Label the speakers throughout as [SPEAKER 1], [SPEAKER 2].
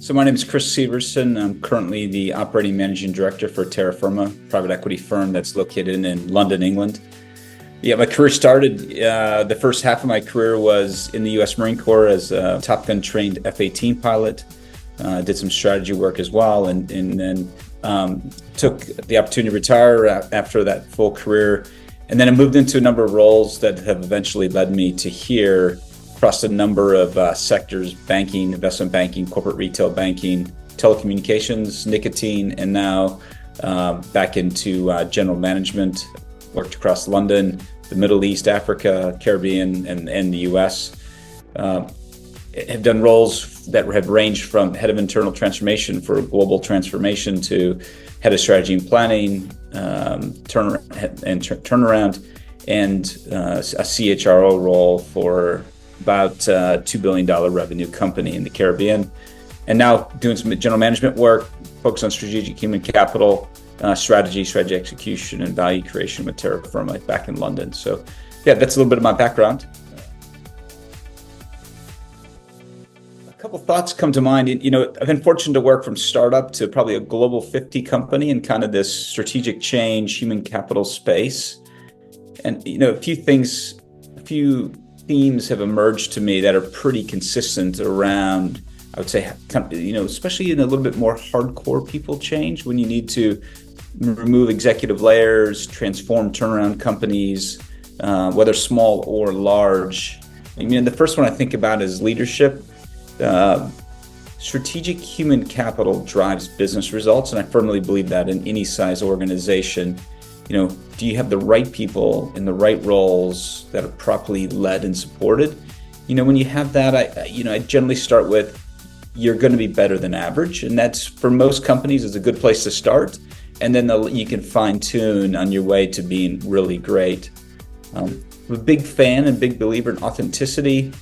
[SPEAKER 1] So my name is Chris Severson. I'm currently the operating managing director for Terra Firma, private equity firm that's located in London, England. Yeah, my career started, the first half of my career was in the U.S. Marine Corps as a Top Gun trained F-18 pilot. Did some strategy work as well, and then took the opportunity to retire after that full career. And then I moved into a number of roles that have eventually led me to here, across a number of sectors: banking, investment banking, corporate retail banking, telecommunications, nicotine, and now back into general management. Worked across London, the Middle East, Africa, Caribbean, and the US. Have done roles that have ranged from head of internal transformation for global transformation to head of strategy and planning, turnaround, and a CHRO role for about $2 billion revenue company in the Caribbean. And now doing some general management work, focused on strategic human capital, strategy execution, and value creation with Terra Firma back in London. So yeah, that's a little bit of my background. A couple thoughts come to mind. I've been fortunate to work from startup to probably a global 50 company in kind of this strategic change, human capital space. And, a few themes have emerged to me that are pretty consistent around, I would say, especially in a little bit more hardcore people change, when you need to remove executive layers, transform turnaround companies, whether small or large. The first one I think about is leadership. Strategic human capital drives business results, and I firmly believe that in any size organization. Do you have the right people in the right roles that are properly led and supported? When you have that, I generally start with, you're going to be better than average, and that's, for most companies, is a good place to start. And then you can fine tune on your way to being really great. I'm a big fan and big believer in authenticity.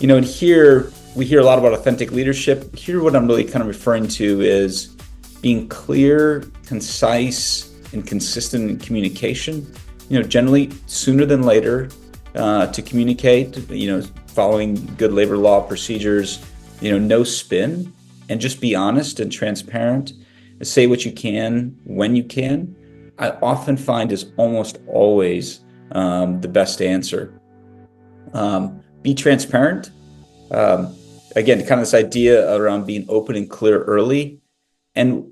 [SPEAKER 1] And here we hear a lot about authentic leadership. Here, what I'm really kind of referring to is being clear, concise, and consistent in communication. Generally sooner than later to communicate. Following good labor law procedures. No spin, and just be honest and transparent. Say what you can when you can. I often find is almost always the best answer. Be transparent. Again, kind of this idea around being open and clear early, and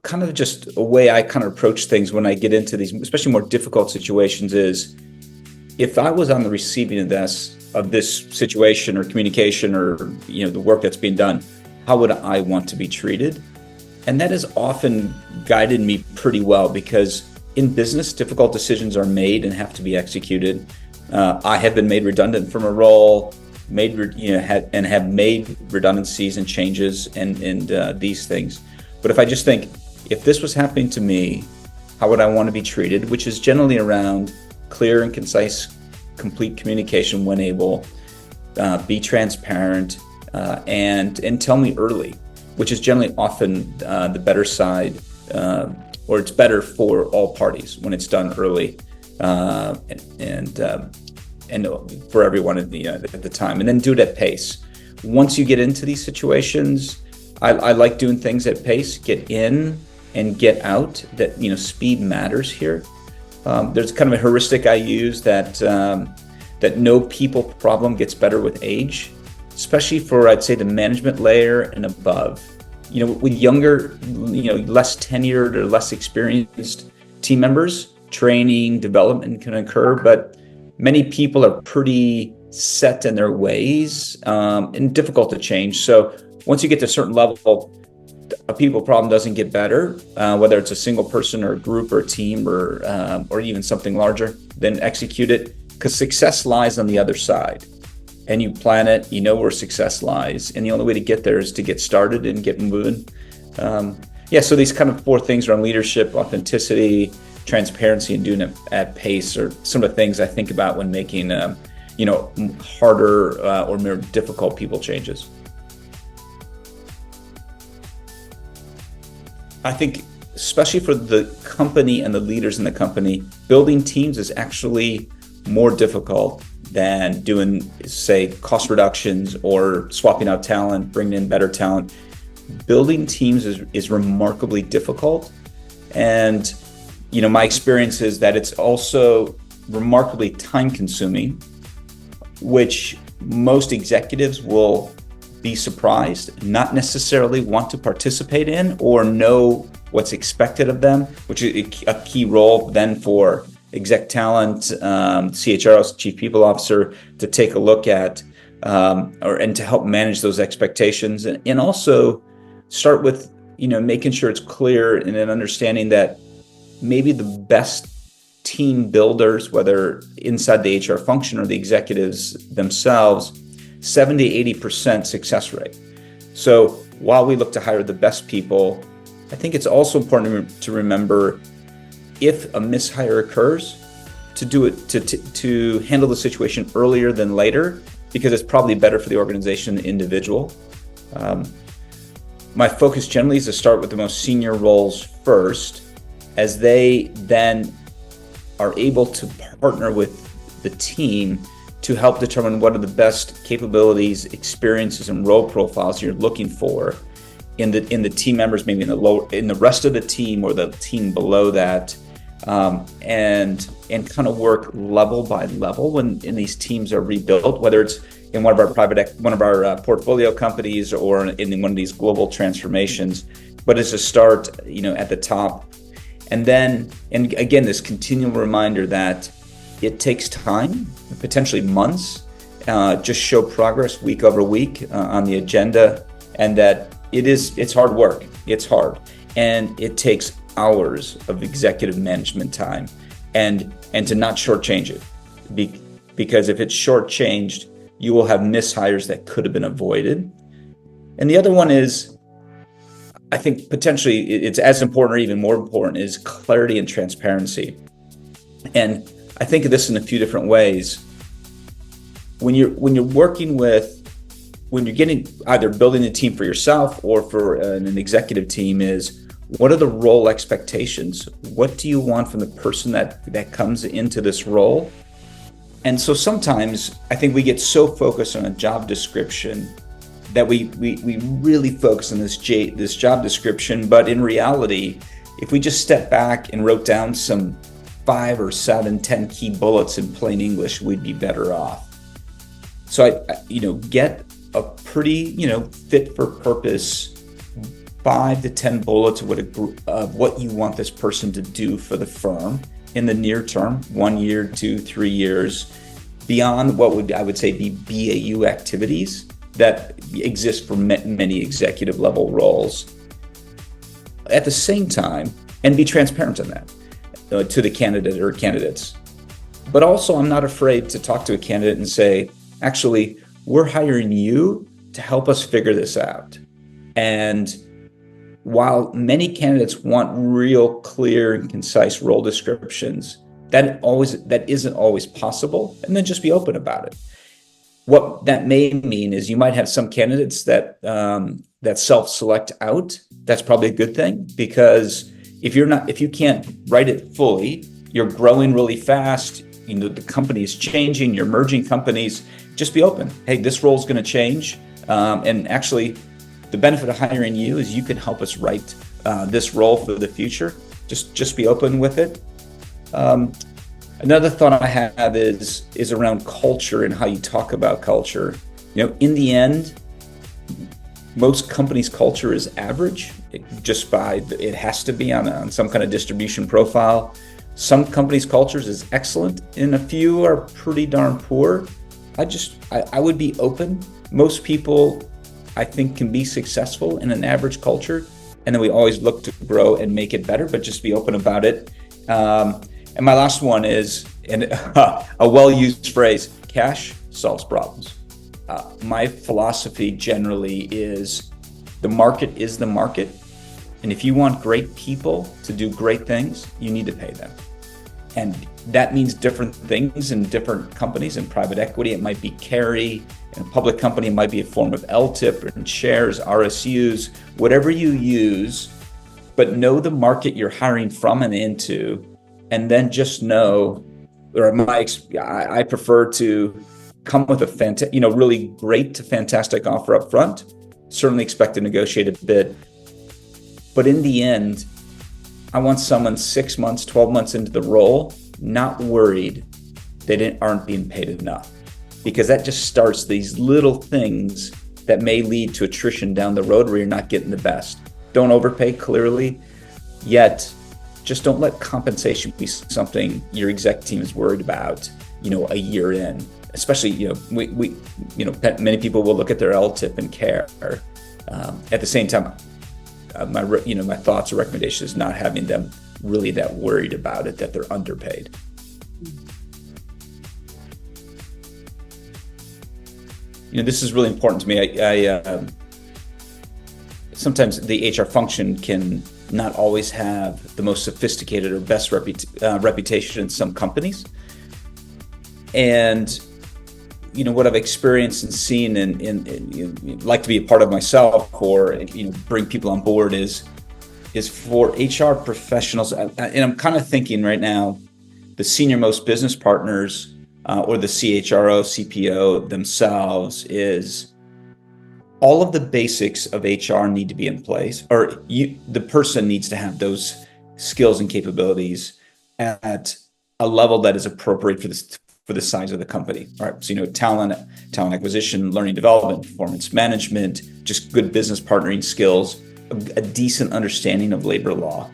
[SPEAKER 1] kind of just a way I kind of approach things when I get into these, especially more difficult situations, is if I was on the receiving of this situation or communication or the work that's being done, how would I want to be treated? And that has often guided me pretty well, because in business, difficult decisions are made and have to be executed. I have been made redundant from a role, have made redundancies and changes and these things. But if I just think, if this was happening to me, how would I want to be treated? Which is generally around clear and concise, complete communication when able, be transparent, and tell me early, which is generally often the better side, or it's better for all parties when it's done early, and for everyone at the time, and then do it at pace. Once you get into these situations, I like doing things at pace, get in and get out. That speed matters here. There's kind of a heuristic I use that no people problem gets better with age, especially for, I'd say, the management layer and above. With younger, less tenured or less experienced team members, training, development can occur, but many people are pretty set in their ways and difficult to change. So once you get to a certain level, a people problem doesn't get better, whether it's a single person or a group or a team or even something larger. Then execute it, because success lies on the other side. And you plan it, where success lies. And the only way to get there is to get started and get moving. So these kind of four things around leadership, authenticity, transparency, and doing it at pace are some of the things I think about when making, harder or more difficult people changes. I think, especially for the company and the leaders in the company, building teams is actually more difficult than doing, say, cost reductions or swapping out talent, bringing in better talent. building teams is remarkably difficult. And, my experience is that it's also remarkably time consuming, which most executives will be surprised, not necessarily want to participate in or know what's expected of them, which is a key role then for exec talent, CHRO, Chief People Officer, to take a look at and to help manage those expectations, and also start with making sure it's clear and an understanding that maybe the best team builders, whether inside the HR function or the executives themselves, 70 to 80% success rate. So while we look to hire the best people, I think it's also important to remember, if a mishire occurs, to do it to handle the situation earlier than later, because it's probably better for the organization and the individual. My focus generally is to start with the most senior roles first, as they then are able to partner with the team to help determine what are the best capabilities, experiences, and role profiles you're looking for in the team members, maybe in the rest of the team or the team below that, and kind of work level by level when these teams are rebuilt, whether it's in one of our portfolio companies or in one of these global transformations. But it's a start, at the top, and again, this continual reminder that it takes time, potentially months, just show progress week over week on the agenda, and that it's hard work. It's hard, and it takes hours of executive management time, and to not shortchange it, because if it's shortchanged, you will have mishires that could have been avoided. And the other one is, I think potentially it's as important or even more important, is clarity and transparency. And I think of this in a few different ways. When you're getting either building a team for yourself or for an executive team, is what are the role expectations? What do you want from the person that comes into this role? And so sometimes I think we get so focused on a job description that we really focus on this job description. But in reality, if we just step back and wrote down some 5 or 7, 10 key bullets in plain English, we'd be better off. So get a pretty, fit for purpose 5 to 10 bullets of what you want this person to do for the firm in the near term, 1 year, 2, 3 years, beyond what I would say be BAU activities that exist for many executive level roles. At the same time, and be transparent on that to the candidate or candidates. But also, I'm not afraid to talk to a candidate and say, actually, we're hiring you to help us figure this out. And while many candidates want real clear and concise role descriptions, that isn't always possible, and then just be open about it. What that may mean is you might have some candidates that self-select out. That's probably a good thing, because if you can't write it fully, you're growing really fast, the company is changing, you're merging companies, just be open. Hey, this role is going to change. And actually, the benefit of hiring you is you can help us write this role for the future. Just be open with it. Another thought I have is around culture and how you talk about culture. In the end, most companies' culture is average. It has to be on some kind of distribution profile. Some companies' cultures is excellent, and a few are pretty darn poor. I would be open. Most people, I think, can be successful in an average culture, and then we always look to grow and make it better, but just be open about it. And my last one is, a well-used phrase, cash solves problems. My philosophy generally is the market is the market. And if you want great people to do great things, you need to pay them. And that means different things in different companies. In private equity, it might be carry. In a public company, it might be a form of LTIP and shares, RSUs, whatever you use, but know the market you're hiring from and into. And then just know, I prefer to come with a really great to fantastic offer up front, certainly expect to negotiate a bit. But in the end, I want someone 6 months, 12 months into the role, not worried they aren't being paid enough, because that just starts these little things that may lead to attrition down the road where you're not getting the best. Don't overpay, clearly, yet just don't let compensation be something your exec team is worried about, a year in. Especially, many people will look at their LTIP and care. At the same time, my thoughts or recommendation is not having them really that worried about it, that they're underpaid. This is really important to me. Sometimes the HR function can not always have the most sophisticated or best reputation in some companies. And what I've experienced and seen and like to be a part of myself, or bring people on board is for HR professionals. And I'm kind of thinking right now, the senior most business partners or the CHRO, CPO themselves, is all of the basics of HR need to be in place, or the person needs to have those skills and capabilities at a level that is appropriate for the size of the company. All right. So, talent acquisition, learning development, performance management, just good business partnering skills, a decent understanding of labor law,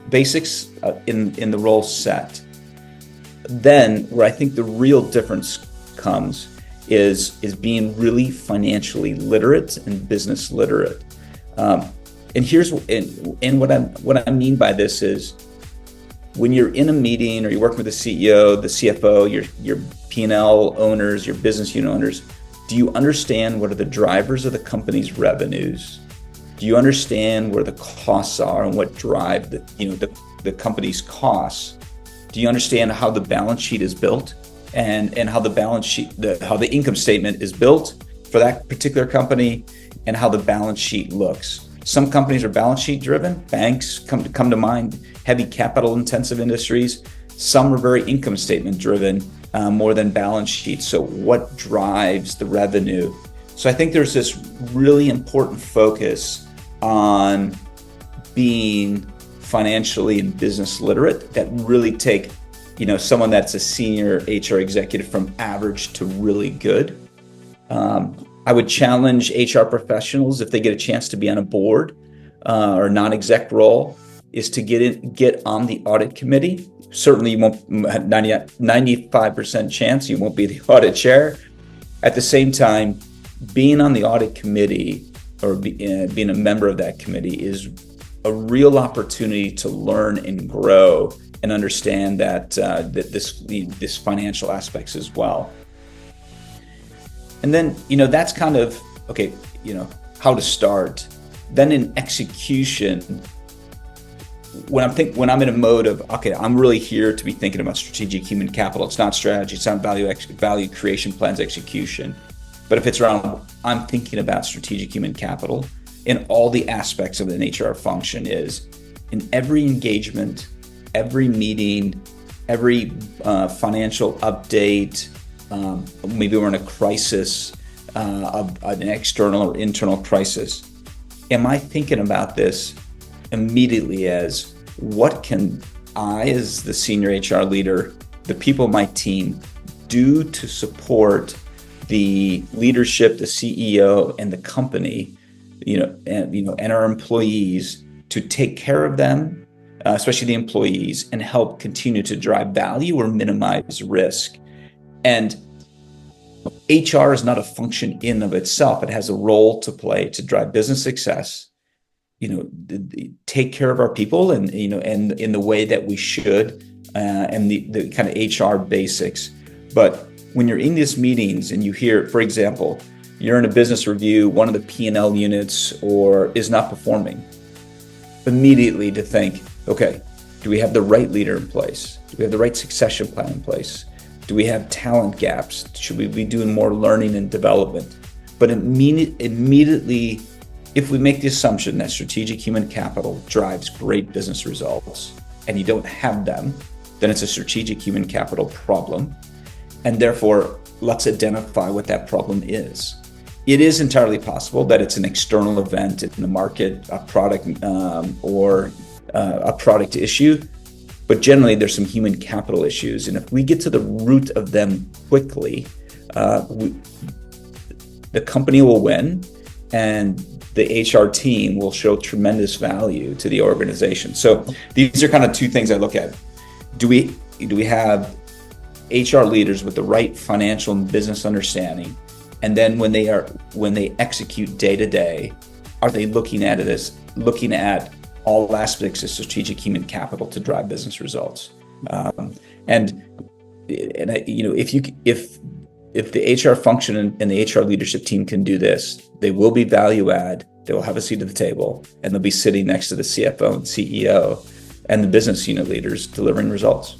[SPEAKER 1] basics in the role set. Then where I think the real difference comes is being really financially literate and business literate. And what I mean by this is, when you're in a meeting or you're working with the CEO, the CFO, your P&L owners, your business unit owners, do you understand what are the drivers of the company's revenues? Do you understand where the costs are and what drive the company's costs? Do you understand how the balance sheet is built and how the balance sheet, how the income statement is built for that particular company, and how the balance sheet looks? Some companies are balance sheet driven. Banks come to mind, heavy capital intensive industries. Some are very income statement driven, more than balance sheet. So what drives the revenue? So I think there's this really important focus on being financially and business literate that really take, someone that's a senior HR executive from average to really good. I would challenge HR professionals, if they get a chance to be on a board or non-exec role, is to get on the audit committee. Certainly you won't, 95% chance you won't be the audit chair. At the same time, being on the audit committee or being a member of that committee is a real opportunity to learn and grow and understand that this financial aspects as well. And then, that's kind of, okay, how to start. Then in execution, when I'm in a mode of, okay, I'm really here to be thinking about strategic human capital. It's not strategy, it's not value creation plans, execution. But if it's around, I'm thinking about strategic human capital in all the aspects of an HR function, is in every engagement, every meeting, every financial update, maybe we're in a crisis, an external or internal crisis. Am I thinking about this immediately as, what can I, as the senior HR leader, the people on my team, do to support the leadership, the CEO, and the company, and our employees, to take care of them, especially the employees, and help continue to drive value or minimize risk. And HR is not a function in of itself. It has a role to play to drive business success, take care of our people and in the way that we should, and the kind of HR basics. But when you're in these meetings and you hear, for example, you're in a business review, one of the P&L units is not performing, immediately to think, okay, do we have the right leader in place? Do we have the right succession plan in place? Do we have talent gaps? Should we be doing more learning and development? But immediately, if we make the assumption that strategic human capital drives great business results and you don't have them, then it's a strategic human capital problem. And therefore, let's identify what that problem is. It is entirely possible that it's an external event in the market, a product or a product issue, but generally there's some human capital issues. And if we get to the root of them quickly, the company will win and the HR team will show tremendous value to the organization. So these are kind of two things I look at. Do we have HR leaders with the right financial and business understanding? And then when they execute day to day, are they looking at all aspects of strategic human capital to drive business results? If the HR function and the HR leadership team can do this, they will be value add. They will have a seat at the table, and they'll be sitting next to the CFO and CEO and the business unit leaders delivering results.